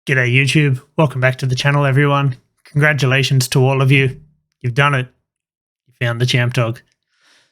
G'day YouTube, welcome back to the channel everyone. Congratulations to all of you. You've done it. You found the champ dog.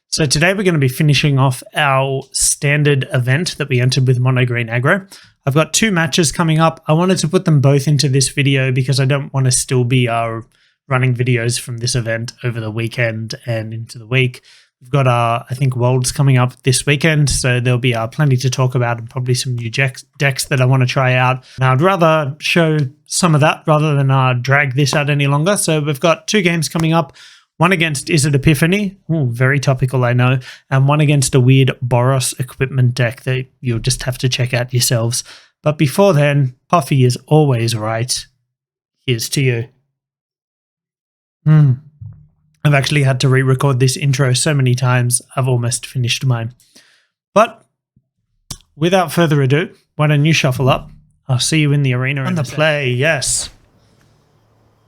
So today we're going to be finishing off our standard event that we entered with MonoGreen Aggro. I've got two matches coming up. I wanted to put them both into this video because I don't want to still be running videos from this event over the weekend and into the week. We've got, I think, Worlds coming up this weekend, so there'll be plenty to talk about and probably some new decks that I want to try out. Now, I'd rather show some of that rather than drag this out any longer. So we've got two games coming up, one against Izzet Epiphany, very topical, I know, and one against a weird Boros equipment deck that you'll just have to check out yourselves. But before then, coffee is always right. Here's to you. I've actually had to re-record this intro so many times, I've almost finished mine. But without further ado, why don't you shuffle up? I'll see you in the arena. And the play, yes.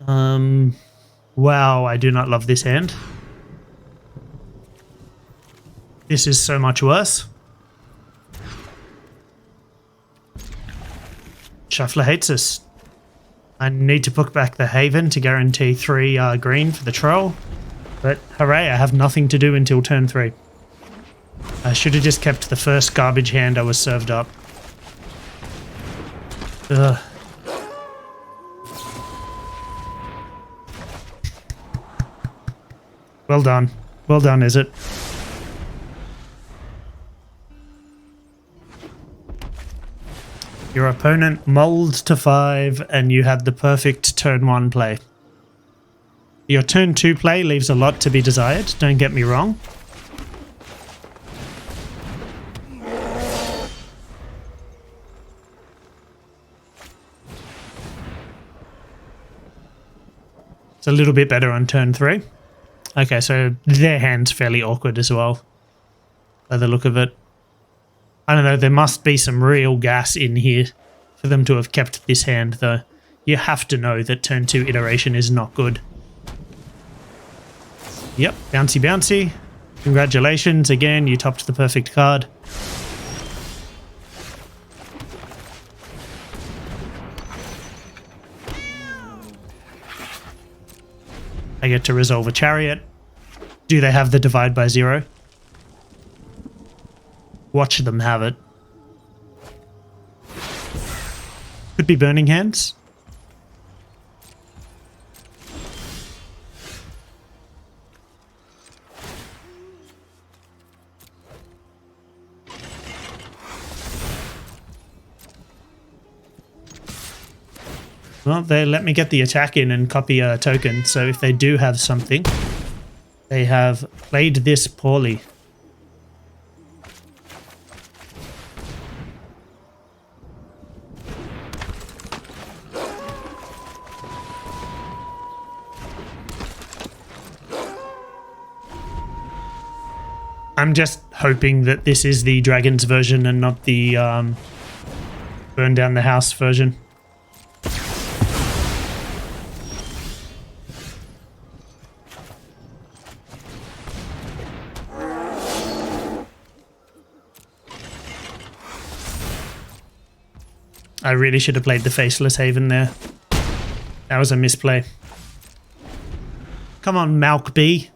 Wow, I do not love this hand. This is so much worse. Shuffler hates us. I need to put back the Haven to guarantee 3 green for the troll. But hooray, I have nothing to do until turn 3. I should have just kept the first garbage hand I was served up. Ugh. Well done. Well done, Izzet. Your opponent mulled to 5 and you had the perfect turn 1 play. Your turn 2 play leaves a lot to be desired, don't get me wrong. It's a little bit better on turn 3. Okay, so their hand's fairly awkward as well, by the look of it. I don't know, there must be some real gas in here for them to have kept this hand, though. You have to know that turn 2 iteration is not good. Yep, bouncy bouncy. Congratulations, again, you topped the perfect card. I get to resolve a chariot. Do they have the divide by 0? Watch them have it. Could be burning hands. Well, they let me get the attack in and copy a token, so if they do have something, they have played this poorly. I'm just hoping that this is the Dragons version and not the Burn Down the House version. I really should have played the Faceless Haven there. That was a misplay. Come on, Malk B.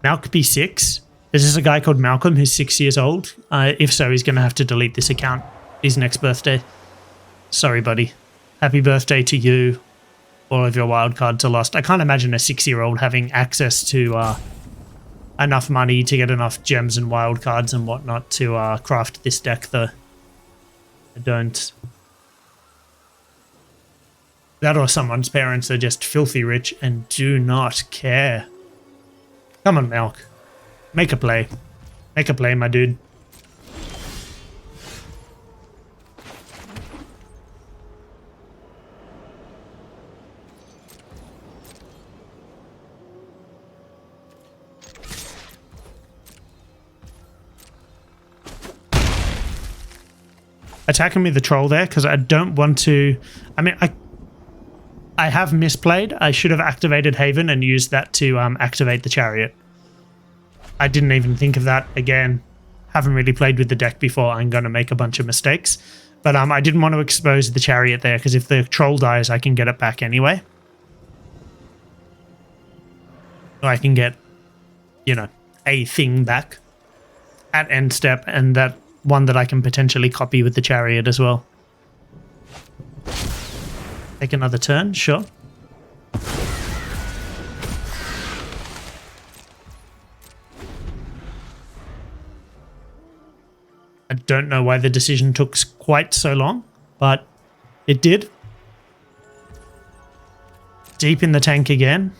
Malk B6? Is this a guy called Malcolm who's 6 years old? If so, he's going to have to delete this account his next birthday. Sorry, buddy. Happy birthday to you. All of your wildcards are lost. I can't imagine a 6-year-old having access to enough money to get enough gems and wildcards and whatnot to craft this deck, though. I don't. That or someone's parents are just filthy rich and do not care. Come on, Malk. Make a play. Make a play, my dude. Attacking me the troll there because I don't want to. I mean, I have misplayed. I should have activated Haven and used that to activate the chariot. I didn't even think of that. Again, haven't really played with the deck before. I'm going to make a bunch of mistakes. But I didn't want to expose the chariot there, because if the troll dies, I can get it back anyway. So I can get, you know, a thing back at end step, and that one that I can potentially copy with the chariot as well. Take another turn, sure. I don't know why the decision took quite so long, but it did. Deep in the tank again.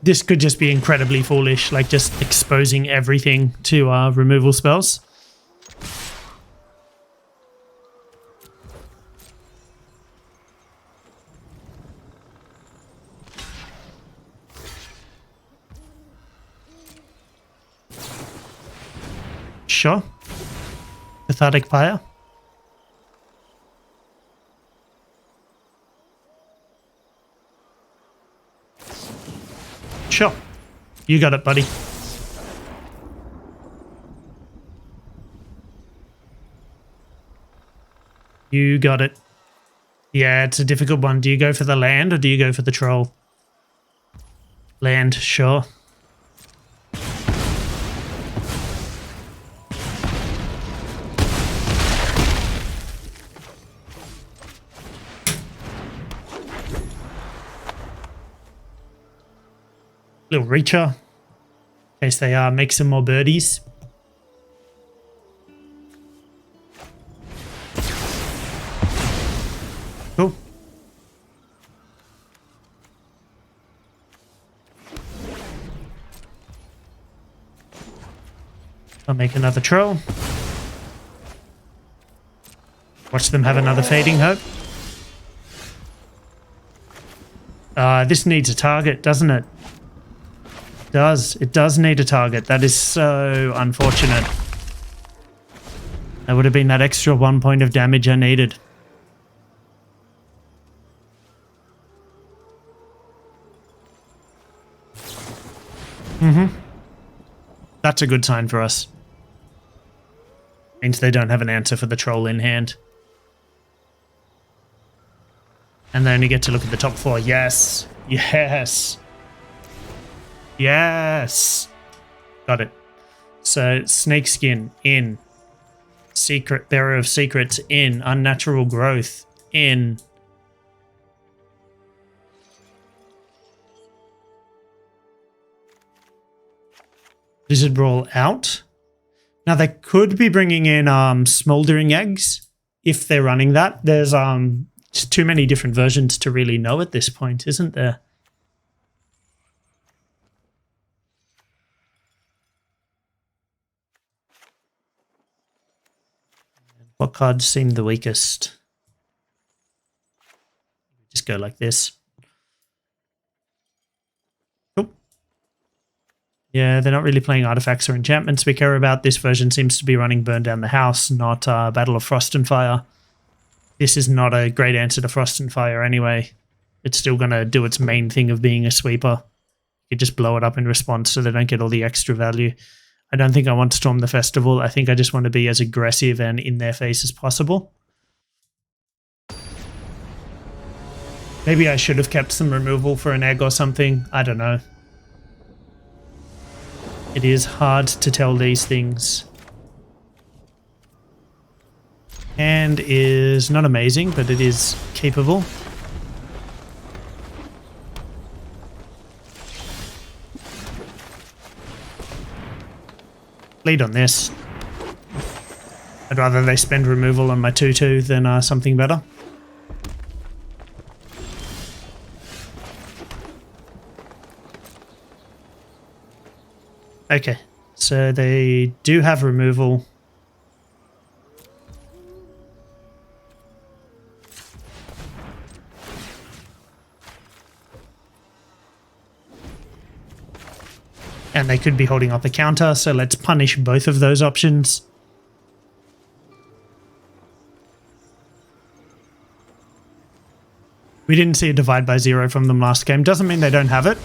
This could just be incredibly foolish, like just exposing everything to removal spells. Sure. Cathartic Pyre. Sure. You got it, buddy. You got it. Yeah, it's a difficult one. Do you go for the land or do you go for the troll? Land, sure. Little reacher, in case they make some more birdies. Cool. I'll make another troll. Watch them have another fading hope. This needs a target, doesn't it? It does need a target. That is so unfortunate. That would have been that extra 1 point of damage I needed. That's a good sign for us. Means they don't have an answer for the troll in hand. And they only get to look at the top four. Yes. Yes. Yes. Got it. So Snakeskin in. Secret Bearer of Secrets in. Unnatural Growth in. Lizard Brawl out. Now they could be bringing in Smoldering Eggs if they're running that. There's just too many different versions to really know at this point, isn't there? What cards seem the weakest? Just go like this. Cool. Yeah, they're not really playing artifacts or enchantments we care about. This version seems to be running Burn Down the House, not Battle of Frost and Fire. This is not a great answer to Frost and Fire anyway. It's still going to do its main thing of being a sweeper. You just blow it up in response so they don't get all the extra value. I don't think I want to Storm the Festival. I think I just want to be as aggressive and in their face as possible. Maybe I should have kept some removal for an egg or something. I don't know. It is hard to tell these things. Hand is not amazing, but it is capable. Lead on this. I'd rather they spend removal on my 2/2 than something better. Okay, so they do have removal. And they could be holding up a counter, so let's punish both of those options. We didn't see a divide by 0 from them last game. Doesn't mean they don't have it.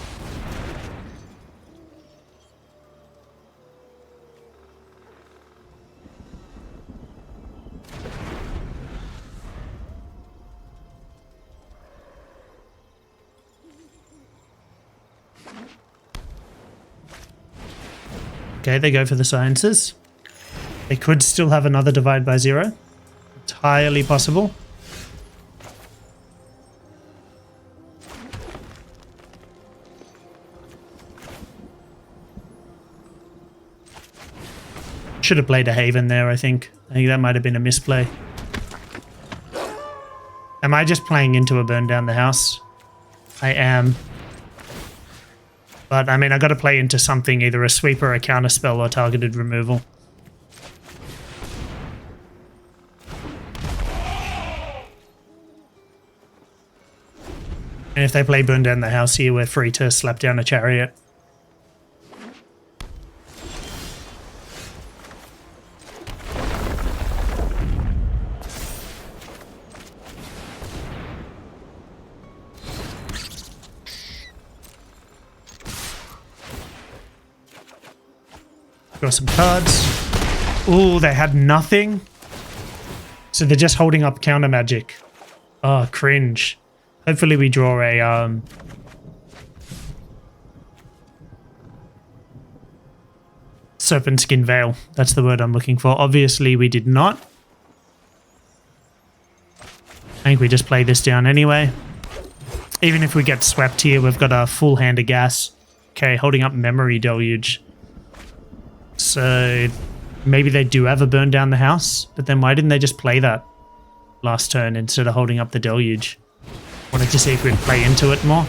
Okay, they go for the sciences. They could still have another divide by 0. Entirely possible. Should have played a Haven there, I think. I think that might have been a misplay. Am I just playing into a burn down the house? I am. But, I mean, I got to play into something, either a sweeper, a counterspell, or targeted removal. And if they play burn down the house here, we're free to slap down a chariot. Draw some cards. Ooh, they had nothing. So they're just holding up counter magic. Oh, cringe. Hopefully we draw a Serpent Skin Veil. That's the word I'm looking for. Obviously we did not. I think we just play this down anyway. Even if we get swept here, we've got a full hand of gas. Okay, holding up Memory Deluge. So maybe they do have a burn down the house, but then why didn't they just play that last turn instead of holding up the Deluge? Wanted to see if we'd play into it more.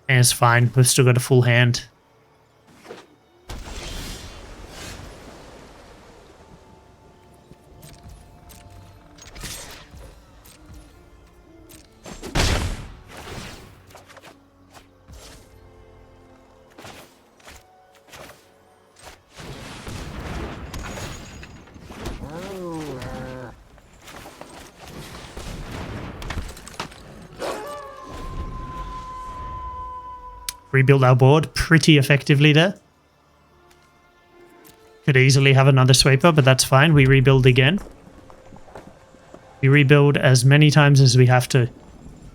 And it's fine, we've still got a full hand. Rebuild our board pretty effectively there. Could easily have another sweeper, but that's fine. We rebuild again. We rebuild as many times as we have to.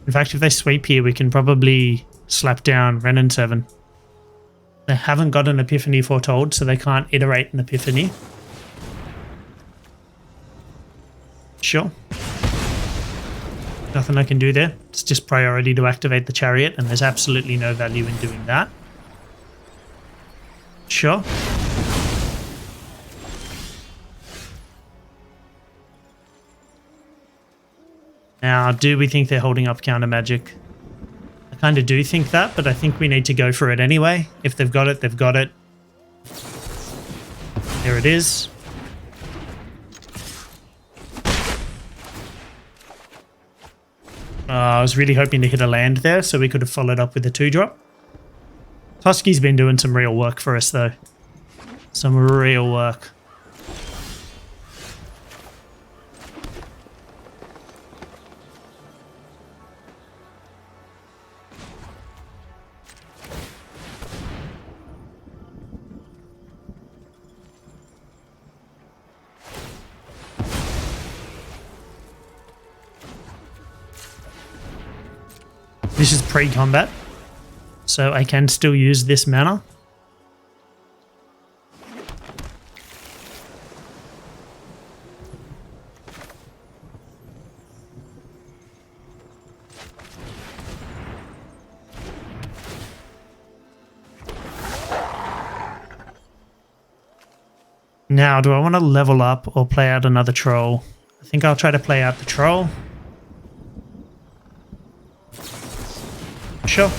In fact, if they sweep here, we can probably slap down Ren and 7. They haven't got an Epiphany foretold, so they can't iterate an Epiphany. Sure. Nothing I can do there. It's just priority to activate the chariot, and there's absolutely no value in doing that. Sure. Now, do we think they're holding up counter magic? I kind of do think that, but I think we need to go for it anyway. If they've got it, they've got it. There it is. I was really hoping to hit a land there, so we could have followed up with a 2-drop. Husky's been doing some real work for us, though. Some real work. This is pre-combat, so I can still use this mana. Now, do I want to level up or play out another troll? I think I'll try to play out the troll. Sure.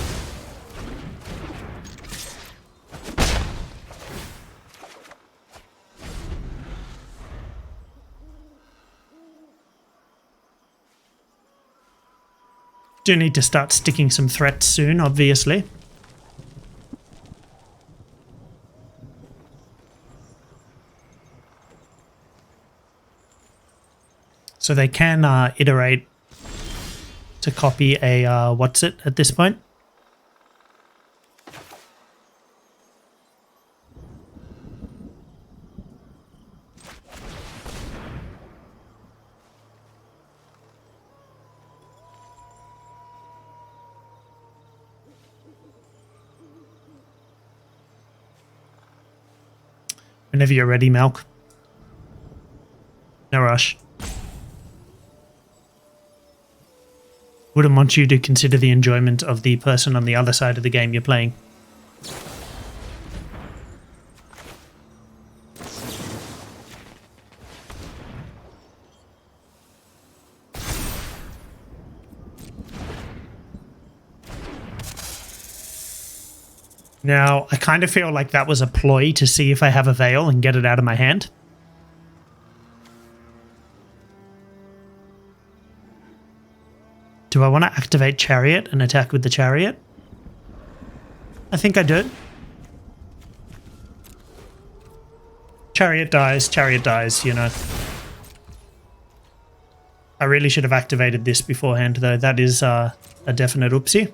Do need to start sticking some threats soon, obviously. So they can iterate to copy a what's it at this point? Whenever you're ready, Malk. No rush. Wouldn't want you to consider the enjoyment of the person on the other side of the game you're playing. Now, I kind of feel like that was a ploy to see if I have a Veil and get it out of my hand. Do I want to activate Chariot and attack with the Chariot? I think I do. Chariot dies, you know. I really should have activated this beforehand, though. That is a definite oopsie.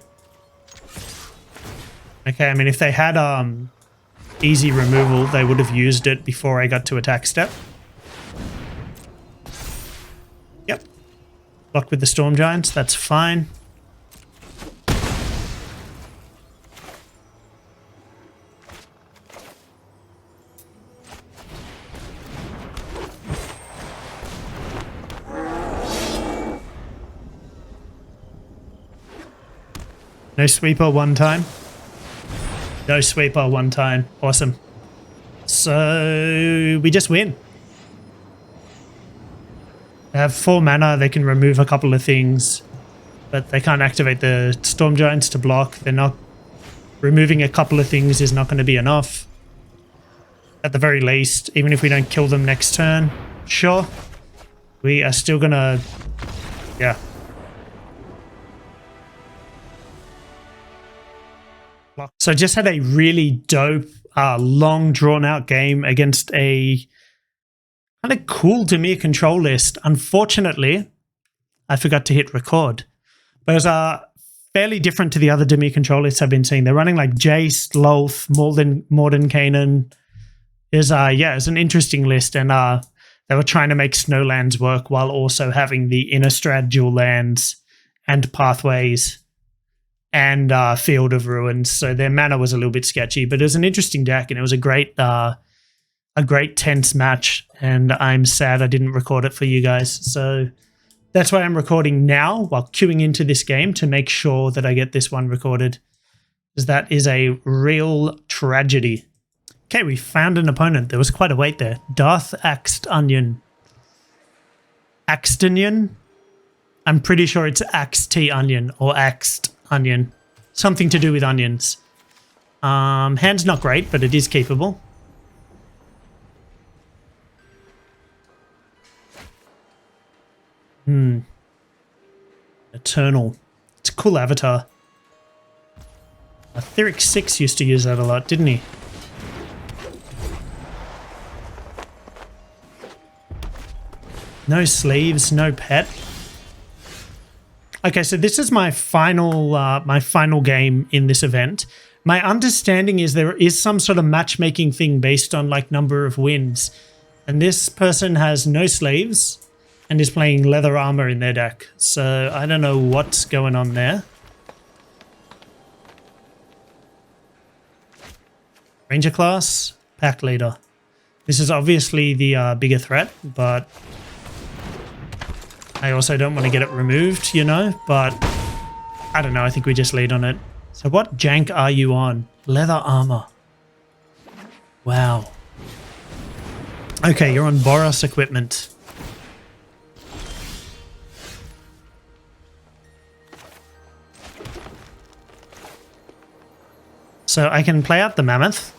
Okay, I mean, if they had easy removal, they would have used it before I got to attack step. Yep. Block with the Storm Giants, that's fine. No sweeper one time. No sweeper one time. Awesome. So we just win. They have 4 mana. They can remove a couple of things, but they can't activate the Storm Giants to block. They're not... Removing a couple of things is not going to be enough. At the very least, even if we don't kill them next turn, sure. We are still going to... Yeah. So just had a really dope, long drawn-out game against a kind of cool Dimir control list. Unfortunately, I forgot to hit record. Those are fairly different to the other Dimir control lists I've been seeing. They're running like Jace, Loth, Mordenkainen. It's an interesting list, and they were trying to make Snowlands work while also having the Innistrad dual lands and pathways and Field of Ruins, so their mana was a little bit sketchy, but it was an interesting deck, and it was a great tense match, and I'm sad I didn't record it for you guys. So that's why I'm recording now while queuing into this game to make sure that I get this one recorded, because that is a real tragedy. Okay, we found an opponent. There was quite a wait there. Darth Axed Onion. Axed Onion? I'm pretty sure it's Axed Onion or Axed Onion. Something to do with onions. Hand's not great, but it is keepable. Eternal. It's a cool avatar. Etheric 6 used to use that a lot, didn't he? No sleeves, no pet. Okay, so this is my final game in this event. My understanding is there is some sort of matchmaking thing based on like number of wins. And this person has no sleeves and is playing leather armor in their deck. So I don't know what's going on there. Ranger class, pack leader. This is obviously the bigger threat, but I also don't want to get it removed, you know, but I don't know. I think we just lead on it. So what jank are you on? Leather armor. Wow. Okay, you're on Boros equipment. So I can play out the Mammoth,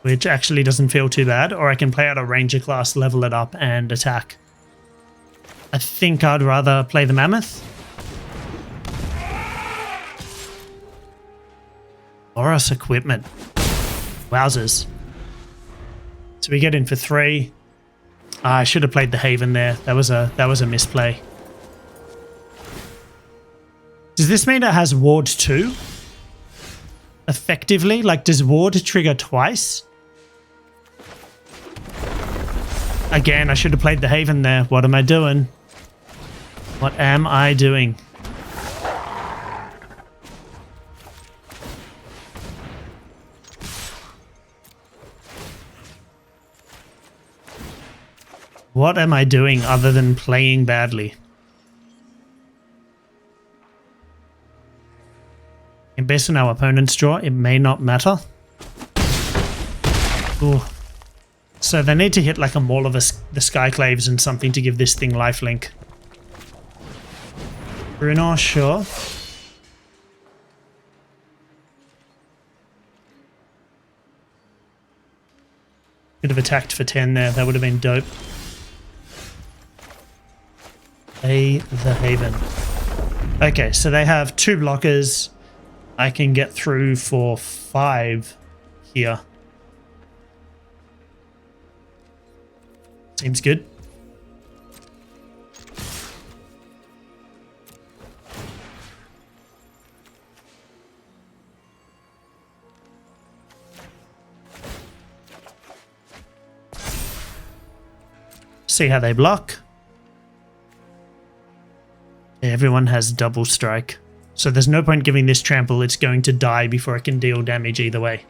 which actually doesn't feel too bad, or I can play out a Ranger class, level it up, and attack. I think I'd rather play the Mammoth. Boros equipment. Wowzers. So we get in for 3. I should have played the Haven there. That was a misplay. Does this mean it has Ward 2? Effectively? Like, does Ward trigger twice? Again, I should have played the Haven there. What am I doing? What am I doing? What am I doing other than playing badly? And based on our opponent's draw, it may not matter. Ooh. So they need to hit like a Maul of the Skyclaves and something to give this thing lifelink. Bruno, sure. Could have attacked for 10 there. That would have been dope. Play the Haven. Okay, so they have 2 blockers. I can get through for 5 here. Seems good. See how they block. Everyone has double strike. So there's no point giving this trample. It's going to die before it can deal damage either way.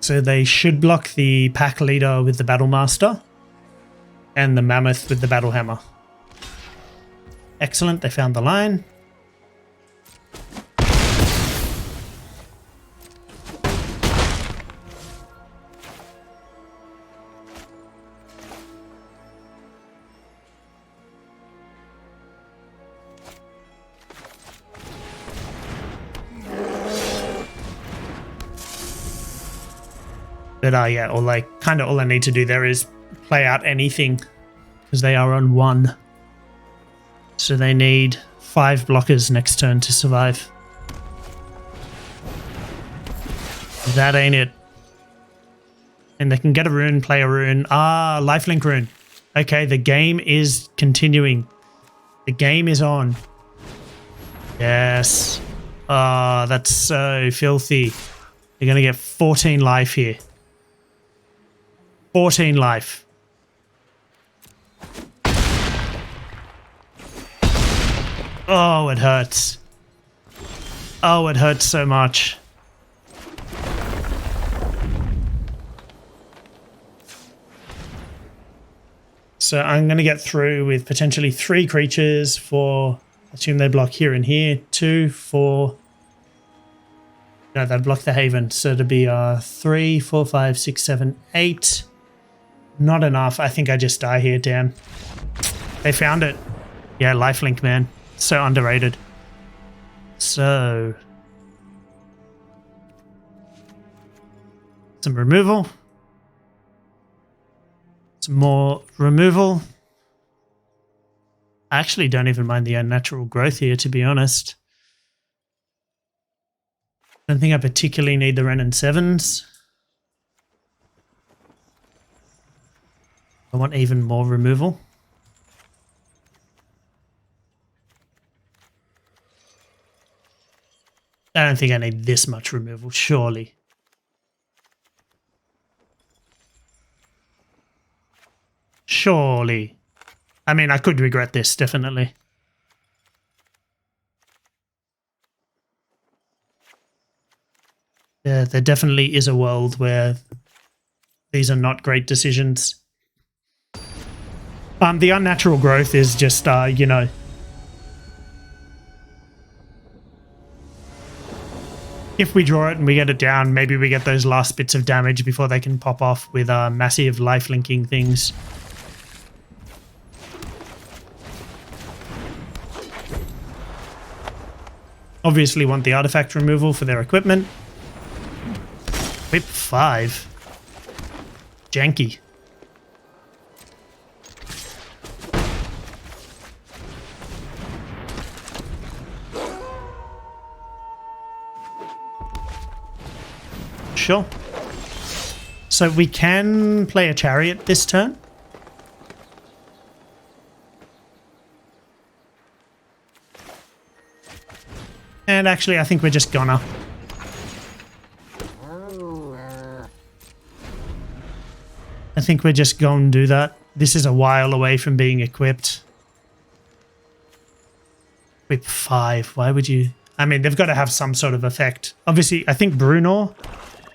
So they should block the pack leader with the Battle Master and the Mammoth with the Battle Hammer. Excellent, they found the line. But yeah, or like kind of all I need to do there is play out anything because they are on 1. So they need 5 blockers next turn to survive. That ain't it. And they can get a rune, play a rune. Ah, lifelink rune. Okay, the game is continuing. The game is on. Yes. Ah, that's so filthy. You're going to get 14 life here. 14 life. Oh, it hurts. Oh, it hurts so much. So I'm going to get through with potentially 3 creatures for, assume they block here and here, 2, 4. No, they'd block the Haven. So it'd be 3, 4, 5, 6, 7, 8. Not enough. I think I just die here, damn. They found it. Yeah, lifelink, man. So underrated. So some removal. Some more removal. I actually don't even mind the unnatural growth here, to be honest. Don't think I particularly need the Ren and 7s. I want even more removal. I don't think I need this much removal, surely. Surely. I mean, I could regret this, definitely. Yeah, there definitely is a world where these are not great decisions. The unnatural growth is just, you know, if we draw it and we get it down, maybe we get those last bits of damage before they can pop off with massive life linking things. Obviously want the artifact removal for their equipment. Whip 5. Janky. Sure. So we can play a chariot this turn. And actually, I think we're just gonna. I think we're just going to do that. This is a while away from being equipped. Equip 5. Why would you... I mean, they've got to have some sort of effect. Obviously, I think Bruno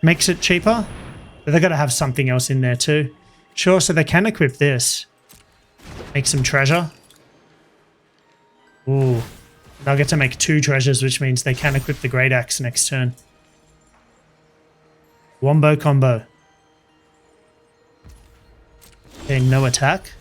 makes it cheaper. But they've got to have something else in there too. Sure, so they can equip this. Make some treasure. Ooh. They'll get to make 2 treasures, which means they can equip the Great Axe next turn. Wombo combo. Okay, no attack.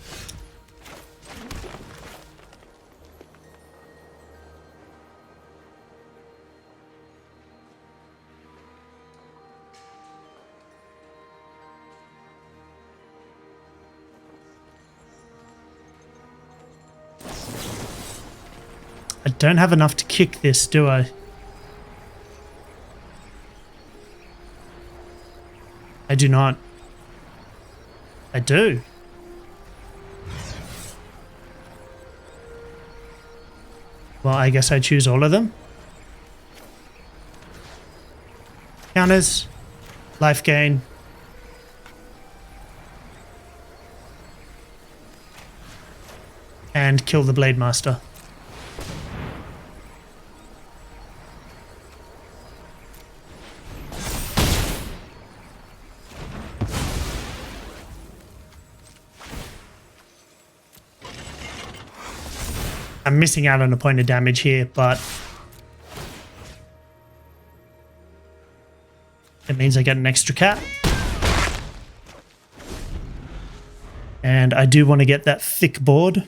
I don't have enough to kick this, do I? I do not. I do. Well, I guess I choose all of them. Counters. Life gain. And kill the Blade Master. I'm missing out on a point of damage here, but it means I get an extra cat. And I do want to get that thick board.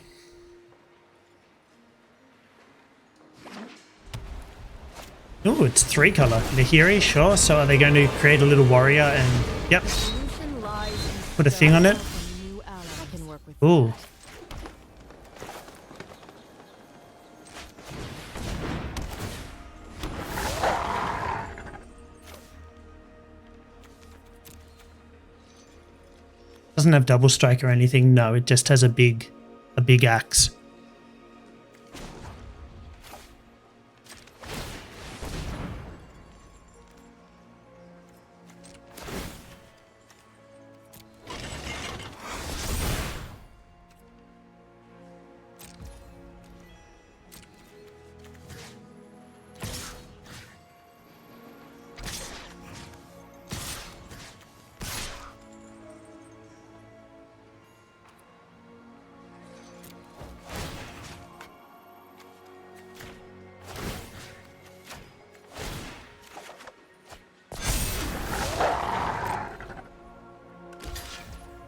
Oh, it's 3 color. Nahiri, sure. So are they going to create a little warrior and, yep, put a thing on it? Ooh. Doesn't have double strike or anything. No, it just has a big axe.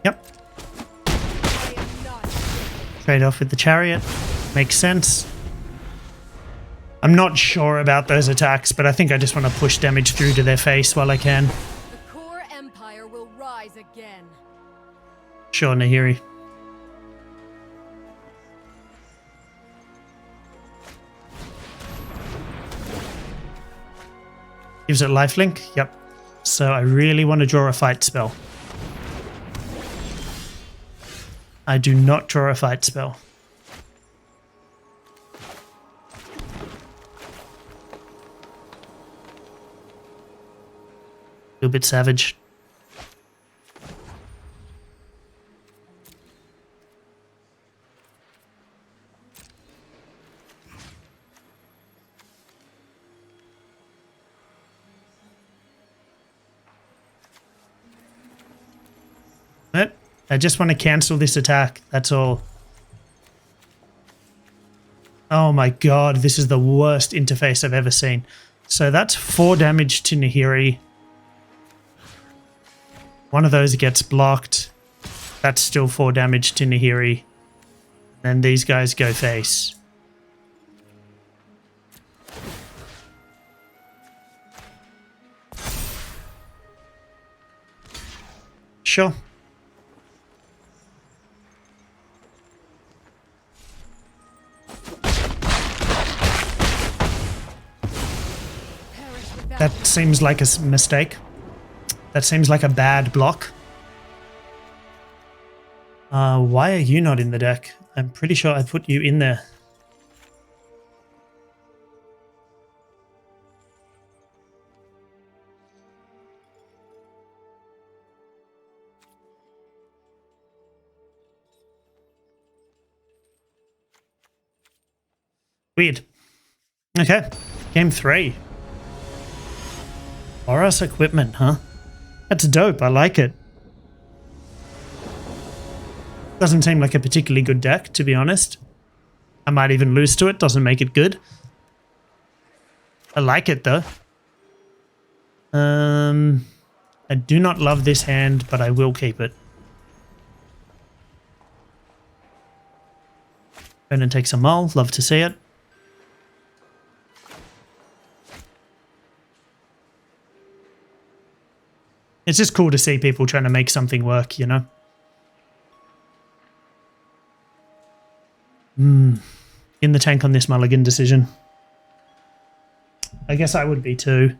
Yep. Trade off with the chariot. Makes sense. I'm not sure about those attacks, but I think I just want to push damage through to their face while I can. The core empire will rise again. Sure, Nahiri. Gives it lifelink? Yep. So I really want to draw a fight spell. I do not draw a fight spell. A little bit savage. But I just want to cancel this attack, that's all. Oh my god, this is the worst interface I've ever seen. So that's 4 damage to Nahiri. One of those gets blocked. That's still 4 damage to Nahiri. Then these guys go face. Sure. That seems like a mistake. That seems like a bad block. Why are you not in the deck? I'm pretty sure I put you in there. Weird. Okay, game 3. Boros equipment, huh? That's dope, I like it. Doesn't seem like a particularly good deck, to be honest. I might even lose to it, doesn't make it good. I like it though. I do not love this hand, but I will keep it. Opponent takes a mull, love to see it. It's just cool to see people trying to make something work, you know? In the tank on this mulligan decision. I guess I would be too.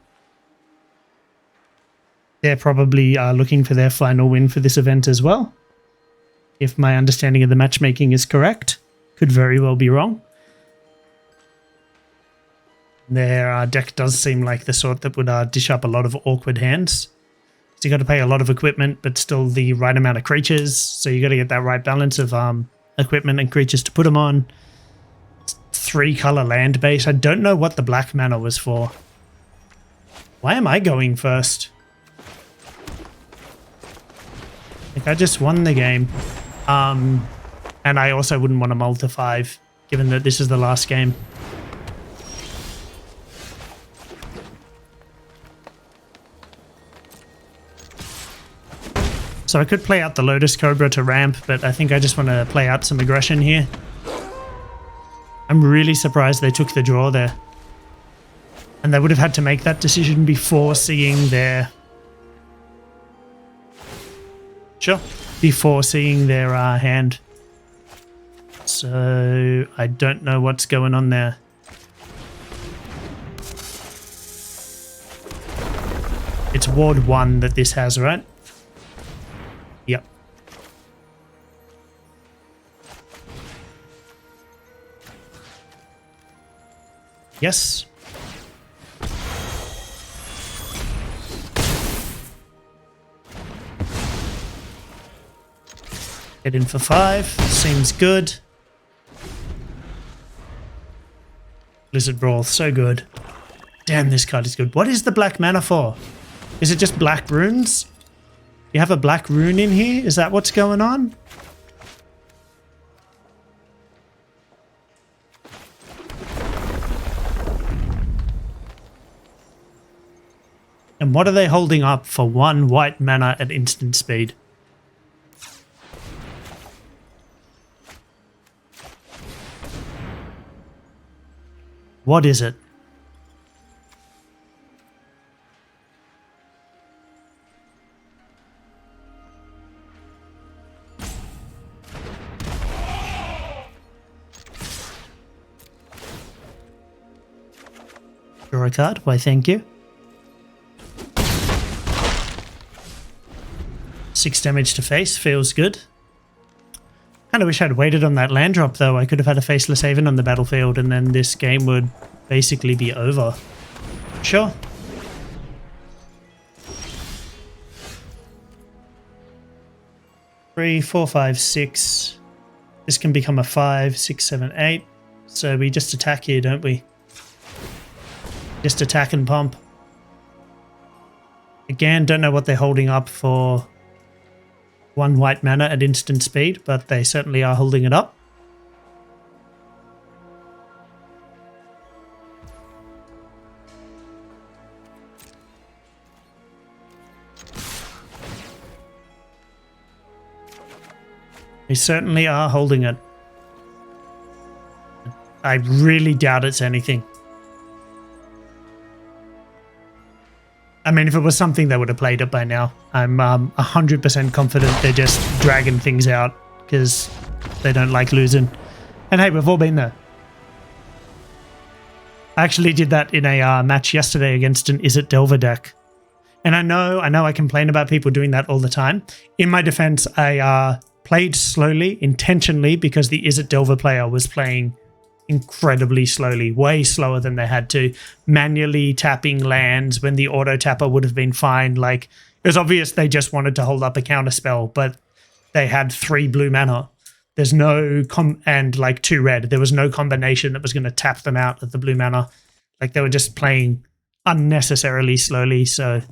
They're probably looking for their final win for this event as well. If my understanding of the matchmaking is correct. Could very well be wrong. Their deck does seem like the sort that would dish up a lot of awkward hands. So you got to pay a lot of equipment, but still the right amount of creatures. So you got to get that right balance of equipment and creatures to put them on. 3-color land base. I don't know what the black mana was for. Why am I going first? Like I just won the game. And I also wouldn't want to mull to 5, given that this is the last game. So I could play out the Lotus Cobra to ramp, but I think I just want to play out some aggression here. I'm really surprised they took the draw there. And they would have had to make that decision before seeing their... Sure. Before seeing their hand. So I don't know what's going on there. It's Ward 1 that this has, right? Yep. Yes. Get in for 5. Seems good. Blizzard Brawl, so good. Damn, this card is good. What is the black mana for? Is it just black runes? You have a black rune in here? Is that what's going on? And what are they holding up for 1 white mana at instant speed? What is it? Draw a card. Why, thank you. 6 damage to face. Feels good. Kind of wish I'd waited on that land drop though. I could have had a Faceless Haven on the battlefield and then this game would basically be over. Sure. Three, 4, 5, 6. This can become a 5, 6, 7, 8. So we just attack here, don't we? Just attack and pump. Again, don't know what they're holding up for 1 white mana at instant speed, but they certainly are holding it up. They certainly are holding it. I really doubt it's anything. I mean, if it was something, they would have played it by now. I'm 100% confident they're just dragging things out because they don't like losing. And hey, we've all been there. I actually did that in a match yesterday against an Izzet Delver deck. And I know I complain about people doing that all the time. In my defense, I played slowly intentionally because the Izzet Delver player was playing incredibly slowly, way slower than they had to, manually tapping lands when the auto tapper would have been fine. Like, it was obvious they just wanted to hold up a counter spell, but they had 3 blue mana. There's no and like 2 red. There was no combination that was going to tap them out of the blue mana. Like, they were just playing unnecessarily slowly. So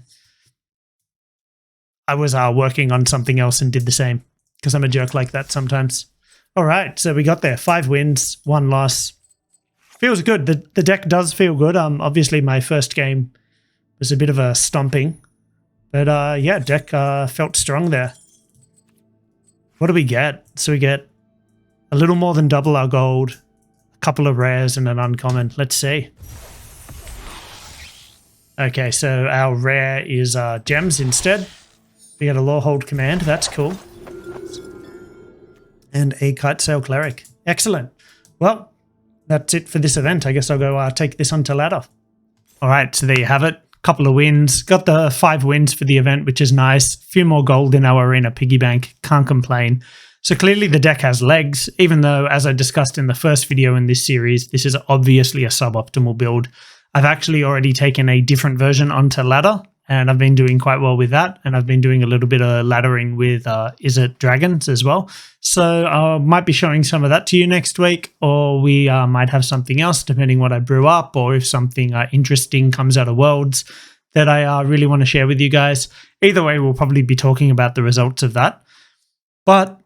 I was working on something else and did the same because I'm a jerk like that sometimes. All right, so we got there. 5 wins, 1 loss. Feels good. The deck does feel good. Obviously my first game was a bit of a stomping, but yeah, deck felt strong there. What do we get? So we get a little more than double our gold, a couple of rares, and an uncommon. Let's see. Okay, so our rare is gems instead. We get a Lawhold Command. That's cool. And a Kite Sail Cleric. Excellent. Well, that's it for this event. I guess I'll go take this onto ladder. All right, so there you have it. Couple of wins. Got the 5 wins for the event, which is nice. A few more gold in our arena piggy bank. Can't complain. So clearly the deck has legs, even though, as I discussed in the first video in this series, this is obviously a suboptimal build. I've actually already taken a different version onto ladder, and I've been doing quite well with that. And I've been doing a little bit of laddering with Izzet Dragons as well. So I might be showing some of that to you next week, or we might have something else depending what I brew up, or if something interesting comes out of Worlds that I really want to share with you guys. Either way, we'll probably be talking about the results of that. But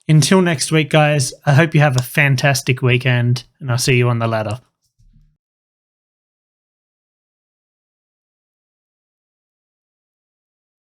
until next week, guys, I hope you have a fantastic weekend, and I'll see you on the ladder.